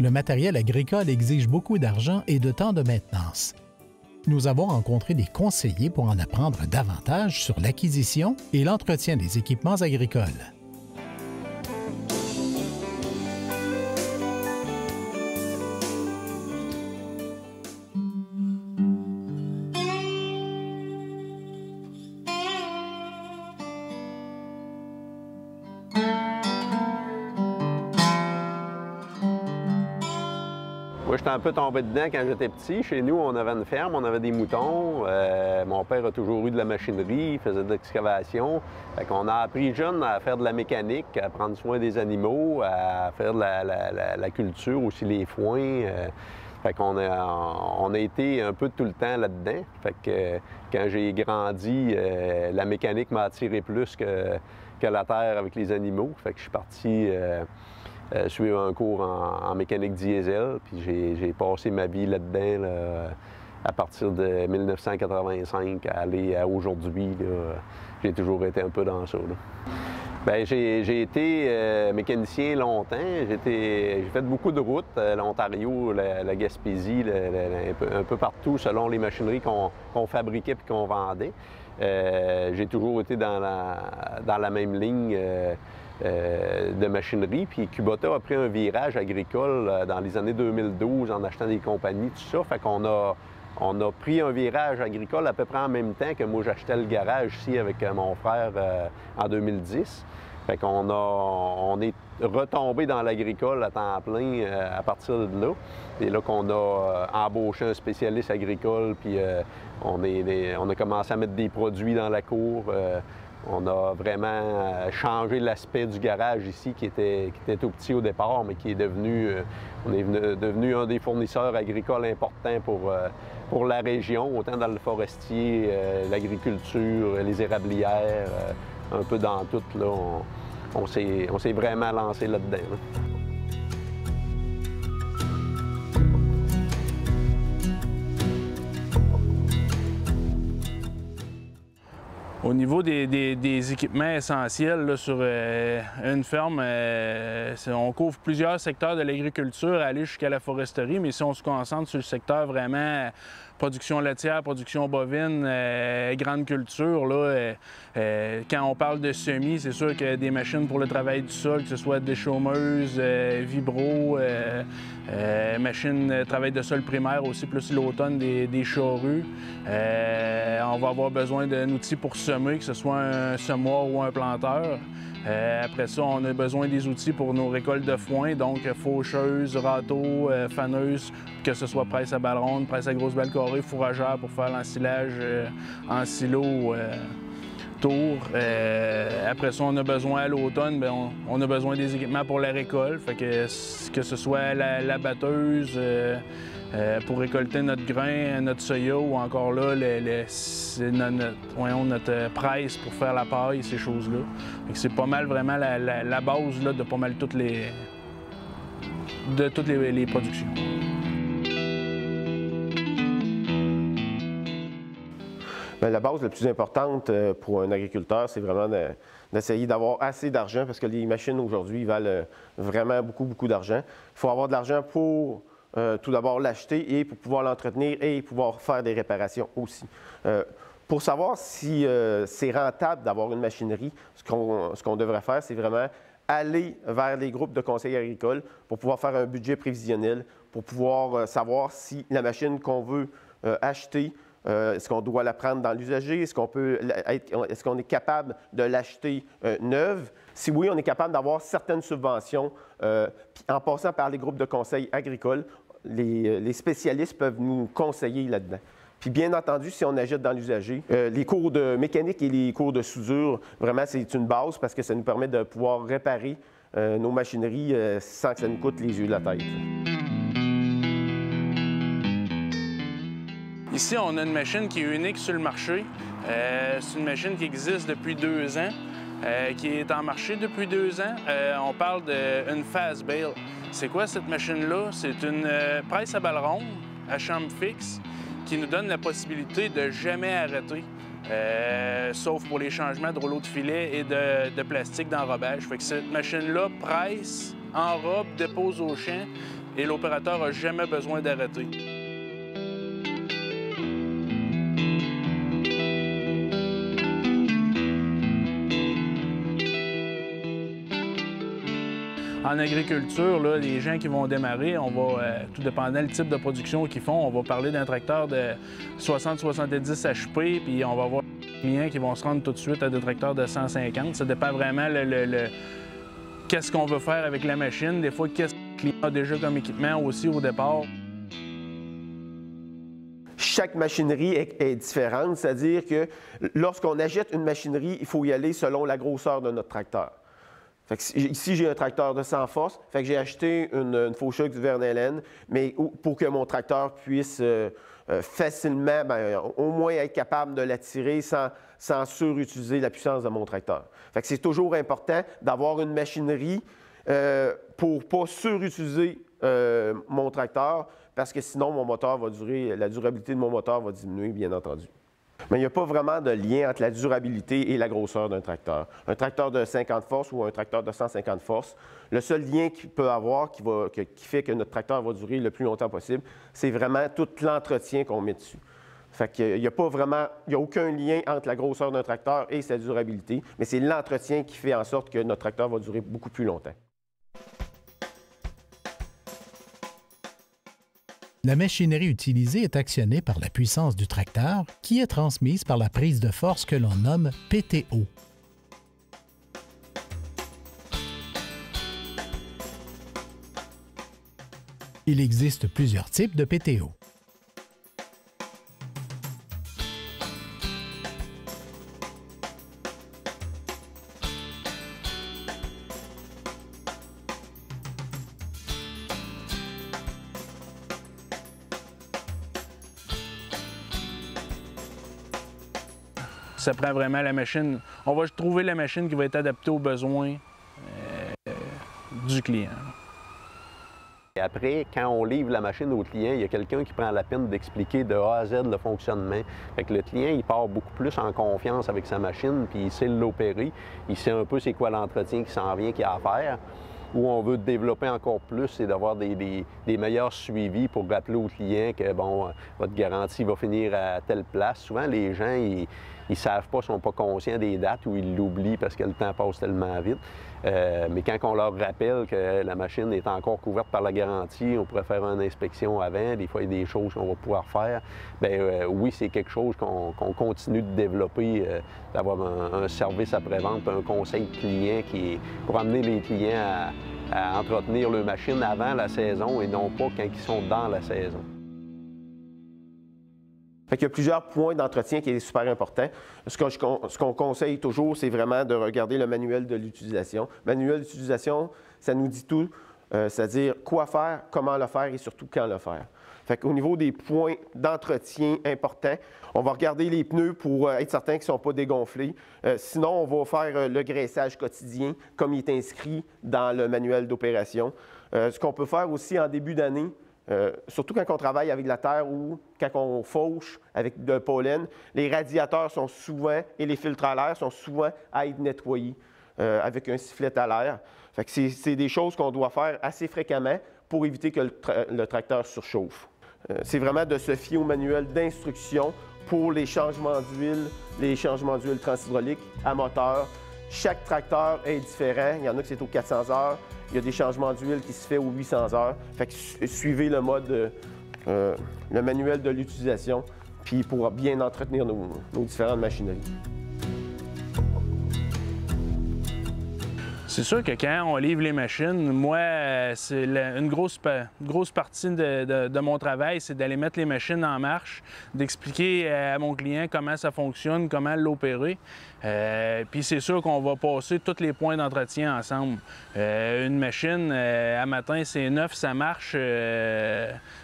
le matériel agricole exige beaucoup d'argent et de temps de maintenance. Nous avons rencontré des conseillers pour en apprendre davantage sur l'acquisition et l'entretien des équipements agricoles. Moi, j'étais un peu tombé dedans quand j'étais petit. Chez nous, on avait une ferme, on avait des moutons. Mon père a toujours eu de la machinerie, il faisait de l'excavation. Fait qu'on a appris jeune à faire de la mécanique, à prendre soin des animaux, à faire de la culture, aussi les foins. Fait qu'on a été un peu tout le temps là-dedans. Fait que quand j'ai grandi, la mécanique m'a attiré plus que la terre avec les animaux. Fait que je suis parti suivre un cours en mécanique diesel, puis j'ai passé ma vie là-dedans à partir de 1985 à aller à aujourd'hui. J'ai toujours été un peu dans ça. Bien, j'ai été mécanicien longtemps. J'ai fait beaucoup de routes, l'Ontario, la Gaspésie, un peu partout selon les machineries qu'on fabriquait et qu'on vendait. J'ai toujours été dans la même ligne de machinerie. Puis Kubota a pris un virage agricole dans les années 2012 en achetant des compagnies, tout ça. Fait qu'on a pris un virage agricole à peu près en même temps que moi j'achetais le garage ici avec mon frère en 2010. Fait qu'on est retombé dans l'agricole à temps plein à partir de là. C'est là qu'on a embauché un spécialiste agricole, puis on a commencé à mettre des produits dans la cour. On a vraiment changé l'aspect du garage ici, qui était tout petit au départ, mais qui est devenu, devenu un des fournisseurs agricoles importants pour la région, autant dans le forestier, l'agriculture, les érablières, un peu dans tout. Là, on s'est vraiment lancé là-dedans. Là. Au niveau des équipements essentiels là, sur une ferme, on couvre plusieurs secteurs de l'agriculture, aller jusqu'à la foresterie, mais si on se concentre sur le secteur vraiment production laitière, production bovine, grande culture, là, quand on parle de semis, c'est sûr qu'il y a des machines pour le travail du sol, que ce soit des chômeuses, vibro, machines de travail de sol primaire aussi, plus l'automne des charrues. On va avoir besoin d'un outil pour semer, que ce soit un semoir ou un planteur. Après ça, on a besoin des outils pour nos récoltes de foin, donc faucheuse, râteau, faneuse, que ce soit presse à balle ronde, presse à grosse balle carrée, fourragère pour faire l'ensilage en silo, tour. Après ça, on a besoin à l'automne, on a besoin des équipements pour la récolte, fait que ce soit la batteuse, pour récolter notre grain, notre soya ou encore là, notre presse pour faire la paille, ces choses-là. C'est pas mal vraiment la base là, de pas mal toutes les productions. Bien, la base la plus importante pour un agriculteur, c'est vraiment d'essayer d'avoir assez d'argent parce que les machines aujourd'hui valent vraiment beaucoup d'argent. Il faut avoir de l'argent pour tout d'abord l'acheter et pour pouvoir l'entretenir et pouvoir faire des réparations aussi. Pour savoir si c'est rentable d'avoir une machinerie, ce qu'on devrait faire, c'est vraiment aller vers les groupes de conseils agricoles pour pouvoir faire un budget prévisionnel, pour pouvoir savoir si la machine qu'on veut acheter, est-ce qu'on doit la prendre dans l'usager? Est-ce qu'on est capable de l'acheter neuve? Si oui, on est capable d'avoir certaines subventions. En passant par les groupes de conseils agricoles, les spécialistes peuvent nous conseiller là-dedans. Puis bien entendu, si on achète dans l'usager, les cours de mécanique et les cours de soudure, vraiment, c'est une base parce que ça nous permet de pouvoir réparer nos machineries sans que ça nous coûte les yeux de la tête. Ici, on a une machine qui est unique sur le marché. C'est une machine qui existe depuis 2 ans, qui est en marché depuis 2 ans. On parle d'une fast bale. C'est quoi cette machine-là? C'est une presse à balle ronde, à chambre fixe, qui nous donne la possibilité de jamais arrêter, sauf pour les changements de rouleaux de filet et de plastique d'enrobage. Fait que cette machine-là presse, enrobe, dépose au champ, et l'opérateur n'a jamais besoin d'arrêter. En agriculture, là, les gens qui vont démarrer, on va, tout dépendant du type de production qu'ils font, on va parler d'un tracteur de 60-70 HP, puis on va avoir des clients qui vont se rendre tout de suite à des tracteurs de 150. Ça dépend vraiment qu'est-ce qu'on veut faire avec la machine. Des fois, qu'est-ce que le client a déjà comme équipement aussi au départ. Chaque machinerie est différente, c'est-à-dire que lorsqu'on achète une machinerie, il faut y aller selon la grosseur de notre tracteur. Fait que ici, j'ai un tracteur de 100 forces, fait que j'ai acheté une Faucheux du Vernellen, mais pour que mon tracteur puisse facilement, au moins être capable de l'attirer sans surutiliser la puissance de mon tracteur. Fait que c'est toujours important d'avoir une machinerie pour ne pas surutiliser mon tracteur, parce que sinon, la durabilité de mon moteur va diminuer, bien entendu. Mais il n'y a pas vraiment de lien entre la durabilité et la grosseur d'un tracteur. Un tracteur de 50 forces ou un tracteur de 150 forces, le seul lien qu'il peut avoir qui fait que notre tracteur va durer le plus longtemps possible, c'est vraiment tout l'entretien qu'on met dessus. Fait qu'il n'y a aucun lien entre la grosseur d'un tracteur et sa durabilité, mais c'est l'entretien qui fait en sorte que notre tracteur va durer beaucoup plus longtemps. La machinerie utilisée est actionnée par la puissance du tracteur qui est transmise par la prise de force que l'on nomme PTO. Il existe plusieurs types de PTO. Ça prend vraiment la machine. On va trouver la machine qui va être adaptée aux besoins du client. Et après, quand on livre la machine au client, il y a quelqu'un qui prend la peine d'expliquer de A à Z le fonctionnement. Fait que le client, il part beaucoup plus en confiance avec sa machine, puis il sait l'opérer. Il sait un peu c'est quoi l'entretien qui s'en vient, qu'il y a à faire. Où on veut développer encore plus, c'est d'avoir des meilleurs suivis pour rappeler au client que, bon, votre garantie va finir à telle place. Souvent, les gens, ils ne savent pas, ils ne sont pas conscients des dates ou ils l'oublient parce que le temps passe tellement vite. Mais quand on leur rappelle que la machine est encore couverte par la garantie, on pourrait faire une inspection avant, des fois il y a des choses qu'on va pouvoir faire, bien oui, c'est quelque chose qu'on continue de développer, d'avoir un service après-vente, un conseil client pour amener les clients à entretenir leur machine avant la saison et non pas quand ils sont dans la saison. Fait qu'il y a plusieurs points d'entretien qui est super important. Ce qu'on conseille toujours, c'est vraiment de regarder le manuel de l'utilisation. Le manuel d'utilisation, ça nous dit tout, c'est-à-dire quoi faire, comment le faire et surtout quand le faire. Fait qu'au niveau des points d'entretien importants, on va regarder les pneus pour être certain qu'ils ne sont pas dégonflés. Sinon, on va faire le graissage quotidien comme il est inscrit dans le manuel d'opération. Ce qu'on peut faire aussi en début d'année, surtout quand on travaille avec de la terre ou quand on fauche avec de pollen, les radiateurs sont souvent et les filtres à l'air sont souvent à être nettoyés avec un sifflet à l'air. Fait que c'est des choses qu'on doit faire assez fréquemment pour éviter que le tracteur surchauffe. C'est vraiment de se fier au manuel d'instruction pour les changements d'huile transhydrauliques à moteur. Chaque tracteur est différent. Il y en a qui c'est aux 400 heures. Il y a des changements d'huile qui se fait aux 800 heures. Fait que suivez le manuel de l'utilisation, puis pour bien entretenir nos différentes machineries. C'est sûr que quand on livre les machines, moi, c'est une grosse partie de mon travail, c'est d'aller mettre les machines en marche, d'expliquer à mon client comment ça fonctionne, comment l'opérer. Puis c'est sûr qu'on va passer tous les points d'entretien ensemble. Une machine, à matin, c'est neuf, ça marche,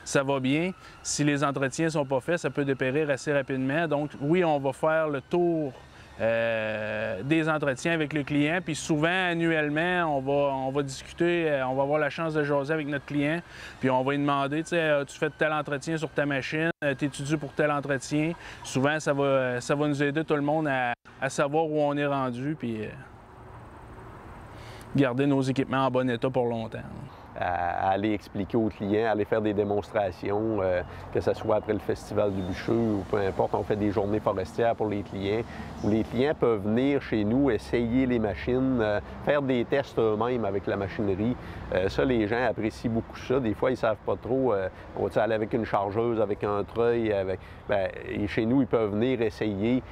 ça va bien. Si les entretiens ne sont pas faits, ça peut dépérir assez rapidement. Donc oui, on va faire le tour des entretiens avec le client, puis souvent, annuellement, on va discuter, on va avoir la chance de jaser avec notre client, puis on va lui demander, tu sais, tu fais tel entretien sur ta machine, t'es-tu dû pour tel entretien? Souvent, ça va nous aider tout le monde à savoir où on est rendu, puis garder nos équipements en bon état pour longtemps. à aller expliquer aux clients, à aller faire des démonstrations, que ce soit après le Festival du bûcheux ou peu importe, on fait des journées forestières pour les clients, où les clients peuvent venir chez nous, essayer les machines, faire des tests eux-mêmes avec la machinerie. Ça, les gens apprécient beaucoup ça. Des fois, ils ne savent pas trop, on va aller avec une chargeuse, avec un treuil, et chez nous, ils peuvent venir essayer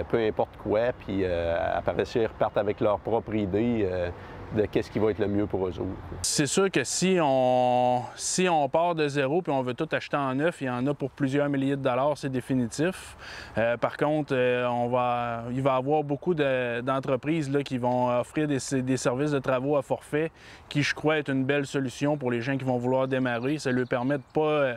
peu importe quoi, puis après ça, ils repartent avec leur propre idée de qu'est-ce qui va être le mieux pour eux autres. C'est sûr que si on part de zéro puis on veut tout acheter en neuf, il y en a pour plusieurs milliers de dollars, c'est définitif. Par contre, il va y avoir beaucoup d'entreprises là, qui vont offrir des services de travaux à forfait qui, je crois, est une belle solution pour les gens qui vont vouloir démarrer. Ça leur permet de pas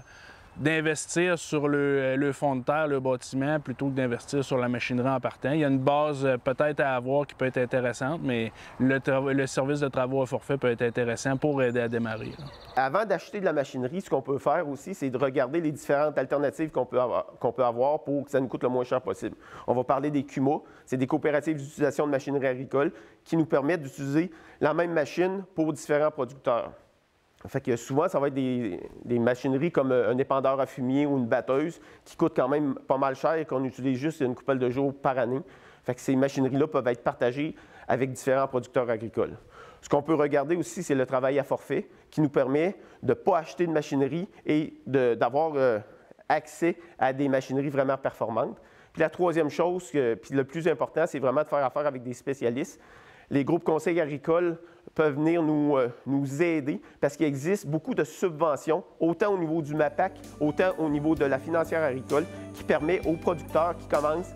d'investir sur le fond de terre, le bâtiment, plutôt que d'investir sur la machinerie en partant. Il y a une base peut-être à avoir qui peut être intéressante, mais le service de travaux à forfait peut être intéressant pour aider à démarrer. Là. Avant d'acheter de la machinerie, ce qu'on peut faire aussi, c'est de regarder les différentes alternatives qu'on peut avoir pour que ça nous coûte le moins cher possible. On va parler des CUMA, c'est des coopératives d'utilisation de machinerie agricole qui nous permettent d'utiliser la même machine pour différents producteurs. Fait que souvent, ça va être des machineries comme un épandeur à fumier ou une batteuse qui coûtent quand même pas mal cher et qu'on utilise juste une couple de jours par année. Fait que ces machineries-là peuvent être partagées avec différents producteurs agricoles. Ce qu'on peut regarder aussi, c'est le travail à forfait qui nous permet de ne pas acheter de machinerie et d'avoir accès à des machineries vraiment performantes. Puis la troisième chose, puis le plus important, c'est vraiment de faire affaire avec des spécialistes. Les groupes conseils agricoles peuvent venir nous aider parce qu'il existe beaucoup de subventions, autant au niveau du MAPAC, autant au niveau de la financière agricole, qui permet aux producteurs qui commencent,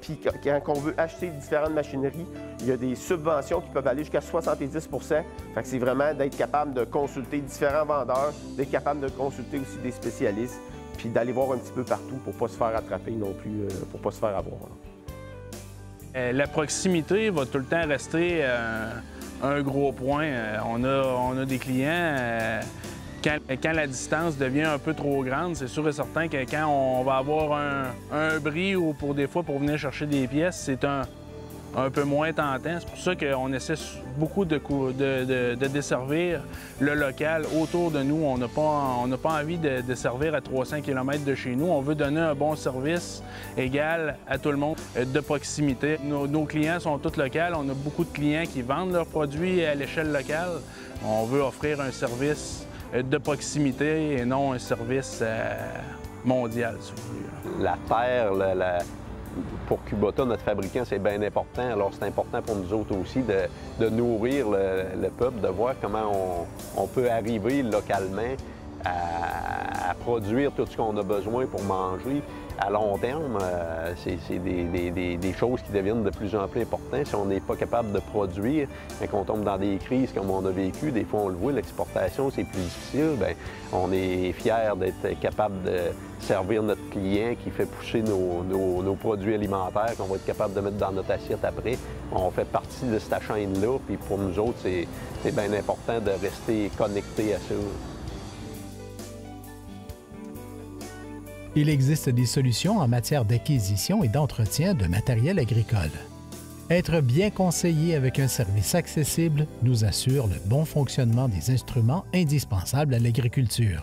puis quand on veut acheter différentes machineries, il y a des subventions qui peuvent aller jusqu'à 70 %. Fait que c'est vraiment d'être capable de consulter différents vendeurs, d'être capable de consulter aussi des spécialistes, puis d'aller voir un petit peu partout pour ne pas se faire attraper non plus, pour ne pas se faire avoir. La proximité va tout le temps rester un gros point. On a des clients, quand la distance devient un peu trop grande, c'est sûr et certain que quand on va avoir un bris ou pour des fois pour venir chercher des pièces, c'est un peu moins tentant. C'est pour ça qu'on essaie beaucoup de desservir le local autour de nous. On n'a pas envie de desservir à 300 km de chez nous. On veut donner un bon service égal à tout le monde de proximité. Nos clients sont tous locaux. On a beaucoup de clients qui vendent leurs produits à l'échelle locale. On veut offrir un service de proximité et non un service mondial, si vous voulez. La terre, pour Kubota, notre fabricant, c'est bien important. Alors, c'est important pour nous autres aussi de nourrir le peuple, de voir comment on peut arriver localement à produire tout ce qu'on a besoin pour manger. À long terme, c'est des choses qui deviennent de plus en plus importantes. Si on n'est pas capable de produire, quand on tombe dans des crises comme on a vécu, des fois on le voit, l'exportation c'est plus difficile, bien, on est fiers d'être capable de servir notre client qui fait pousser nos produits alimentaires qu'on va être capable de mettre dans notre assiette après. On fait partie de cette chaîne-là, puis pour nous autres, c'est bien important de rester connecté à ça. Il existe des solutions en matière d'acquisition et d'entretien de matériel agricole. Être bien conseillé avec un service accessible nous assure le bon fonctionnement des instruments indispensables à l'agriculture.